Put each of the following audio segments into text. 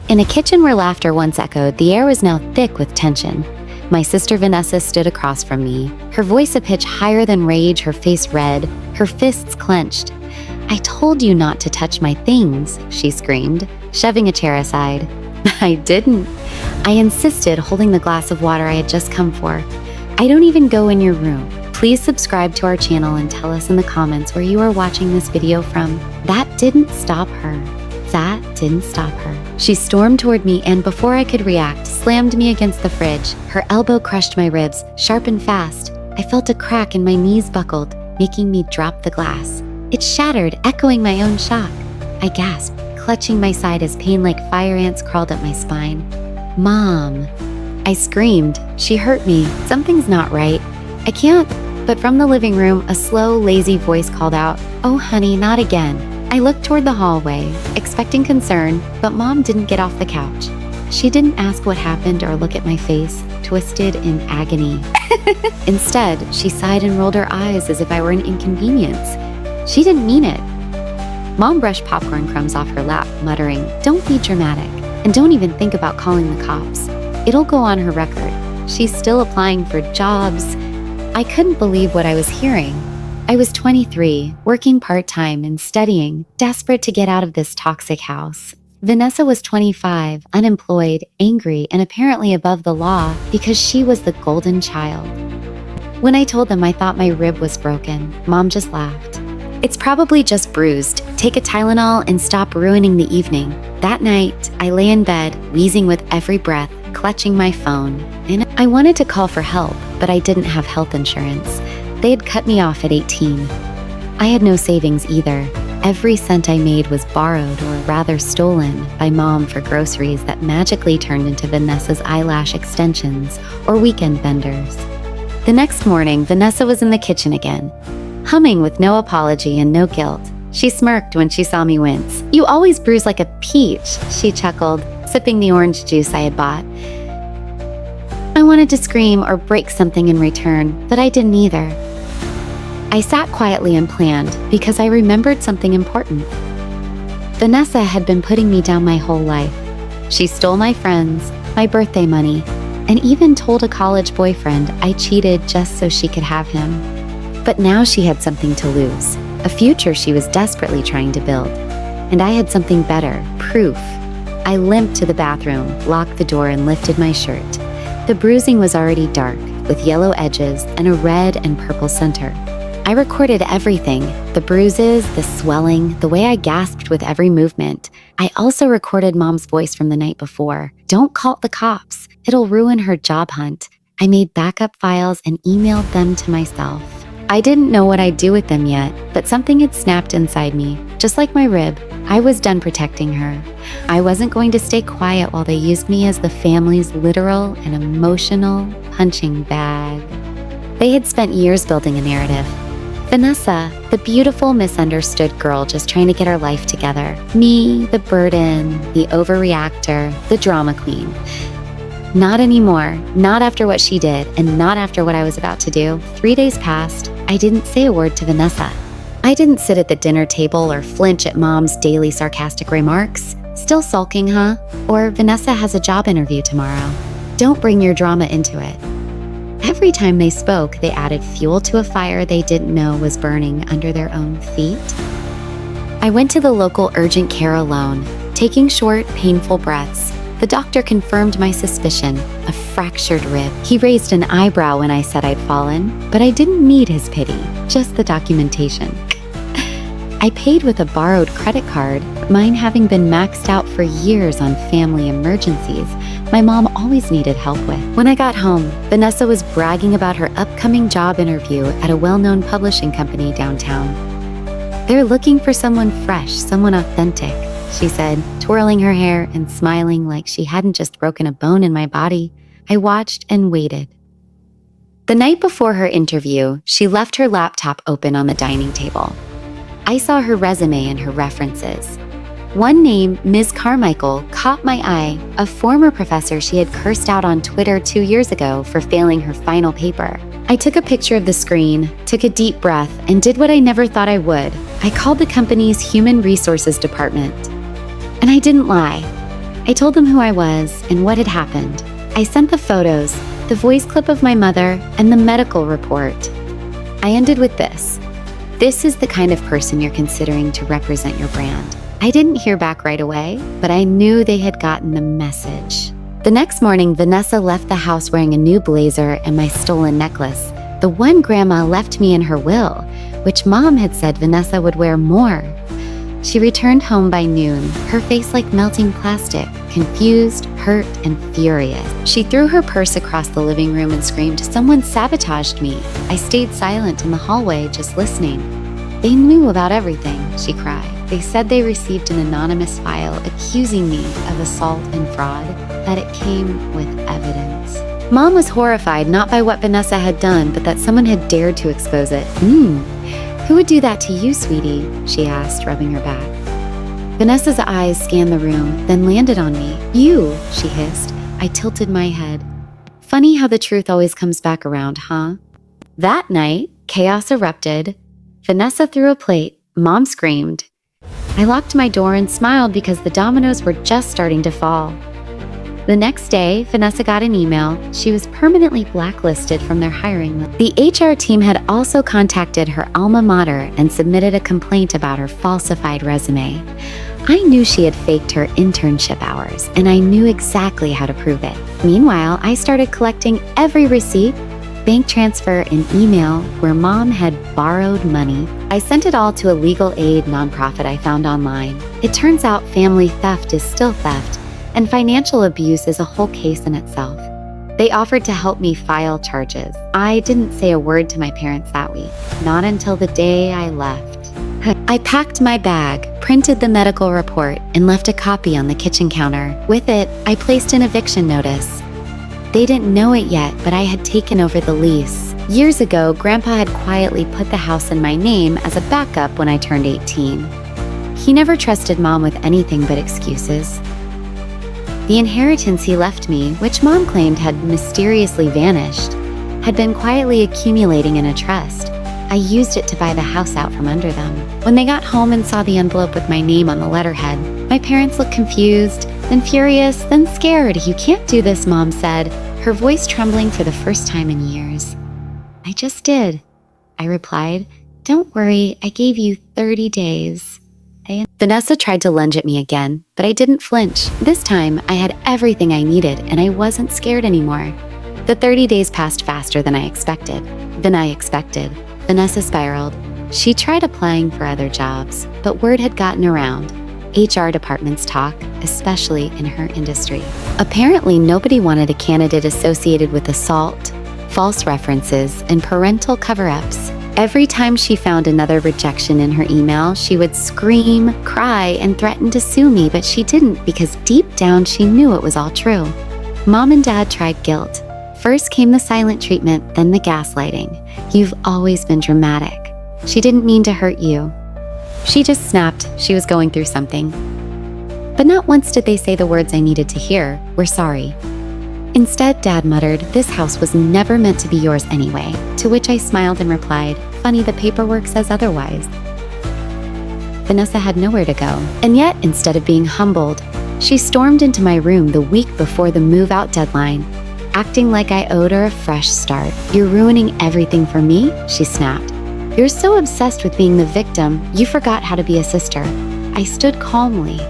In a kitchen where laughter once echoed, the air was now thick with tension. My sister Vanessa stood across from me, her voice a pitch higher than rage, her face red, her fists clenched. "I told you not to touch my things," she screamed, shoving a chair aside. I didn't. I insisted, holding the glass of water I had just come for. "I don't even go in your room. Please subscribe to our channel and tell us in the comments where you are watching this video from." That didn't stop her. She stormed toward me and, before I could react, slammed me against the fridge. Her elbow crushed my ribs, sharp and fast. I felt a crack and my knees buckled, making me drop the glass. It shattered, echoing my own shock. I gasped, clutching my side as pain like fire ants crawled up my spine. "Mom!" I screamed. She hurt me. Something's not right. I can't. But from the living room, a slow, lazy voice called out, "Oh, honey, not again." I looked toward the hallway, expecting concern, but Mom didn't get off the couch. She didn't ask what happened or look at my face, twisted in agony. Instead, she sighed and rolled her eyes as if I were an inconvenience. She didn't mean it. Mom brushed popcorn crumbs off her lap, muttering, "Don't be dramatic, and don't even think about calling the cops. It'll go on her record. She's still applying for jobs." I couldn't believe what I was hearing. I was 23, working part-time and studying, desperate to get out of this toxic house. Vanessa was 25, unemployed, angry, and apparently above the law because she was the golden child. When I told them I thought my rib was broken, Mom just laughed. "It's probably just bruised. Take a Tylenol and stop ruining the evening." That night, I lay in bed, wheezing with every breath, clutching my phone. And I wanted to call for help, but I didn't have health insurance. They had cut me off at 18. I had no savings either. Every cent I made was borrowed, or rather stolen, by Mom for groceries that magically turned into Vanessa's eyelash extensions or weekend vendors. The next morning, Vanessa was in the kitchen again, humming with no apology and no guilt. She smirked when she saw me wince. "You always bruise like a peach," she chuckled, sipping the orange juice I had bought. I wanted to scream or break something in return, but I didn't either. I sat quietly and planned because I remembered something important. Vanessa had been putting me down my whole life. She stole my friends, my birthday money, and even told a college boyfriend I cheated just so she could have him. But now she had something to lose, a future she was desperately trying to build. And I had something better, proof. I limped to the bathroom, locked the door, and lifted my shirt. The bruising was already dark, with yellow edges and a red and purple center. I recorded everything, the bruises, the swelling, the way I gasped with every movement. I also recorded Mom's voice from the night before. "Don't call the cops. It'll ruin her job hunt." I made backup files and emailed them to myself. I didn't know what I'd do with them yet, but something had snapped inside me. Just like my rib, I was done protecting her. I wasn't going to stay quiet while they used me as the family's literal and emotional punching bag. They had spent years building a narrative. Vanessa, the beautiful, misunderstood girl just trying to get her life together. Me, the burden, the overreactor, the drama queen. Not anymore. Not after what she did, and not after what I was about to do. 3 days passed. I didn't say a word to Vanessa. I didn't sit at the dinner table or flinch at Mom's daily sarcastic remarks. "Still sulking, huh?" Or "Vanessa has a job interview tomorrow. Don't bring your drama into it." Every time they spoke, they added fuel to a fire they didn't know was burning under their own feet. I went to the local urgent care alone, taking short, painful breaths. The doctor confirmed my suspicion, a fractured rib. He raised an eyebrow when I said I'd fallen, but I didn't need his pity, just the documentation. I paid with a borrowed credit card, mine having been maxed out for years on family emergencies my mom always needed help with. When I got home, Vanessa was bragging about her upcoming job interview at a well-known publishing company downtown. "They're looking for someone fresh, someone authentic," she said, twirling her hair and smiling like she hadn't just broken a bone in my body. I watched and waited. The night before her interview, she left her laptop open on the dining table. I saw her resume and her references. One name, Ms. Carmichael, caught my eye, a former professor she had cursed out on Twitter 2 years ago for failing her final paper. I took a picture of the screen, took a deep breath, and did what I never thought I would. I called the company's human resources department. And I didn't lie. I told them who I was and what had happened. I sent the photos, the voice clip of my mother, and the medical report. I ended with this. This is the kind of person you're considering to represent your brand. I didn't hear back right away, but I knew they had gotten the message. The next morning, Vanessa left the house wearing a new blazer and my stolen necklace, the one Grandma left me in her will, which Mom had said Vanessa would wear more. She returned home by noon, her face like melting plastic, confused, hurt, and furious. She threw her purse across the living room and screamed, "Someone sabotaged me." I stayed silent in the hallway, just listening. "They knew about everything," she cried. "They said they received an anonymous file accusing me of assault and fraud, that it came with evidence." Mom was horrified not by what Vanessa had done, but that someone had dared to expose it. "Who would do that to you, sweetie?" she asked, rubbing her back. Vanessa's eyes scanned the room, then landed on me. "You," she hissed. I tilted my head. Funny how the truth always comes back around, huh? That night, chaos erupted. Vanessa threw a plate. Mom screamed. I locked my door and smiled because the dominoes were just starting to fall. The next day, Vanessa got an email. She was permanently blacklisted from their hiring list. The HR team had also contacted her alma mater and submitted a complaint about her falsified resume. I knew she had faked her internship hours, and I knew exactly how to prove it. Meanwhile, I started collecting every receipt, bank transfer, and email where Mom had borrowed money. I sent it all to a legal aid nonprofit I found online. It turns out family theft is still theft, and financial abuse is a whole case in itself. They offered to help me file charges. I didn't say a word to my parents that week, not until the day I left. I packed my bag, printed the medical report, and left a copy on the kitchen counter. With it, I placed an eviction notice. They didn't know it yet, but I had taken over the lease. Years ago, Grandpa had quietly put the house in my name as a backup when I turned 18. He never trusted Mom with anything but excuses. The inheritance he left me, which Mom claimed had mysteriously vanished, had been quietly accumulating in a trust. I used it to buy the house out from under them. When they got home and saw the envelope with my name on the letterhead, my parents looked confused, then furious, then scared. "You can't do this," Mom said, her voice trembling for the first time in years. "I just did," I replied. "Don't worry, I gave you 30 days. Vanessa tried to lunge at me again, but I didn't flinch. This time, I had everything I needed, and I wasn't scared anymore. The 30 days passed faster than I expected. Vanessa spiraled. She tried applying for other jobs, but word had gotten around. HR departments talk, especially in her industry. Apparently, nobody wanted a candidate associated with assault, false references, and parental cover-ups. Every time she found another rejection in her email, she would scream, cry, and threaten to sue me, but she didn't because deep down she knew it was all true. Mom and Dad tried guilt. First came the silent treatment, then the gaslighting. "You've always been dramatic. She didn't mean to hurt you." She just snapped. She was going through something. But not once did they say the words I needed to hear. "We're sorry." Instead, Dad muttered, "This house was never meant to be yours anyway," to which I smiled and replied, "Funny, the paperwork says otherwise." Vanessa had nowhere to go, and yet, instead of being humbled, she stormed into my room the week before the move-out deadline, acting like I owed her a fresh start. "You're ruining everything for me," she snapped. "You're so obsessed with being the victim, you forgot how to be a sister." I stood calmly.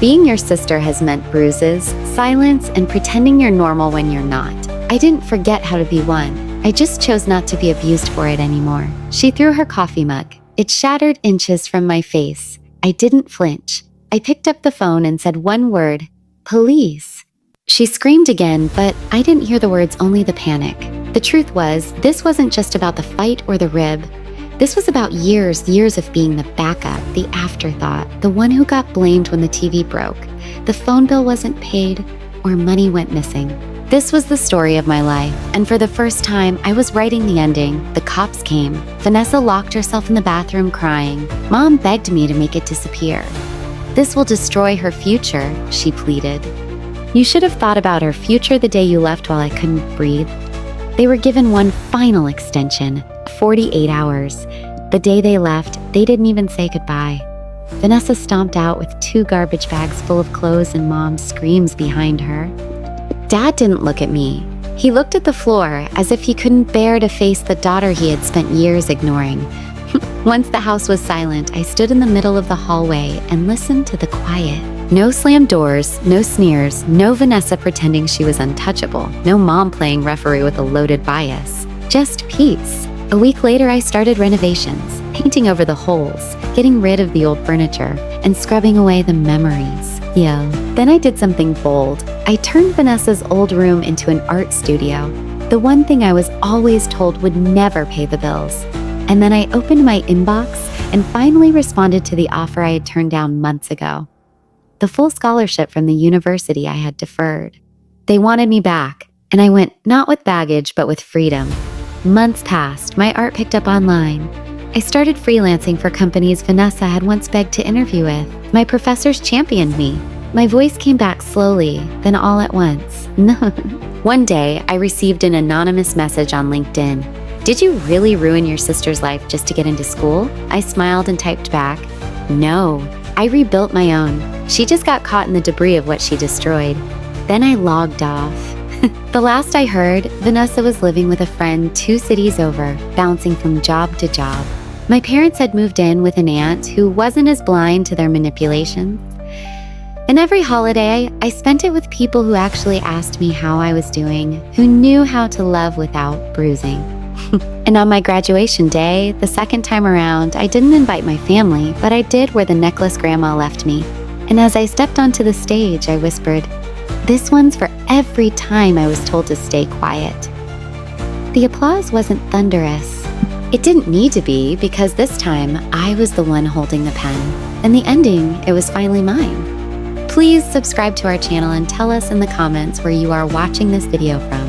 Being your sister has meant bruises, silence, and pretending you're normal when you're not. I didn't forget how to be one. I just chose not to be abused for it anymore. She threw her coffee mug. It shattered inches from my face. I didn't flinch. I picked up the phone and said one word, "Police." She screamed again, but I didn't hear the words, only the panic. The truth was, this wasn't just about the fight or the rib. This was about years of being the backup, the afterthought, the one who got blamed when the TV broke, the phone bill wasn't paid, or money went missing. This was the story of my life, and for the first time, I was writing the ending. The cops came. Vanessa locked herself in the bathroom crying. Mom begged me to make it disappear. "This will destroy her future," she pleaded. "You should have thought about her future the day you left while I couldn't breathe." They were given one final extension, 48 hours. The day they left, they didn't even say goodbye. Vanessa stomped out with 2 garbage bags full of clothes and Mom's screams behind her. Dad didn't look at me. He looked at the floor as if he couldn't bear to face the daughter he had spent years ignoring. Once the house was silent, I stood in the middle of the hallway and listened to the quiet. No slammed doors, no sneers, no Vanessa pretending she was untouchable, no Mom playing referee with a loaded bias. Just peace. A week later, I started renovations, painting over the holes, getting rid of the old furniture, and scrubbing away the memories. Then I did something bold. I turned Vanessa's old room into an art studio, the one thing I was always told would never pay the bills. And then I opened my inbox and finally responded to the offer I had turned down months ago. The full scholarship from the university I had deferred. They wanted me back, and I went not with baggage, but with freedom. Months passed, my art picked up online. I started freelancing for companies Vanessa had once begged to interview with. My professors championed me. My voice came back slowly, then all at once. One day, I received an anonymous message on LinkedIn. "Did you really ruin your sister's life just to get into school?" I smiled and typed back, "No, I rebuilt my own. She just got caught in the debris of what she destroyed." Then I logged off. The last I heard, Vanessa was living with a friend 2 cities over, bouncing from job to job. My parents had moved in with an aunt who wasn't as blind to their manipulations. And every holiday, I spent it with people who actually asked me how I was doing, who knew how to love without bruising. And on my graduation day, the second time around, I didn't invite my family, but I did where the necklace Grandma left me. And as I stepped onto the stage, I whispered, "This one's for every time I was told to stay quiet." The applause wasn't thunderous. It didn't need to be, because this time I was the one holding the pen. In the ending, it was finally mine. Please subscribe to our channel and tell us in the comments where you are watching this video from.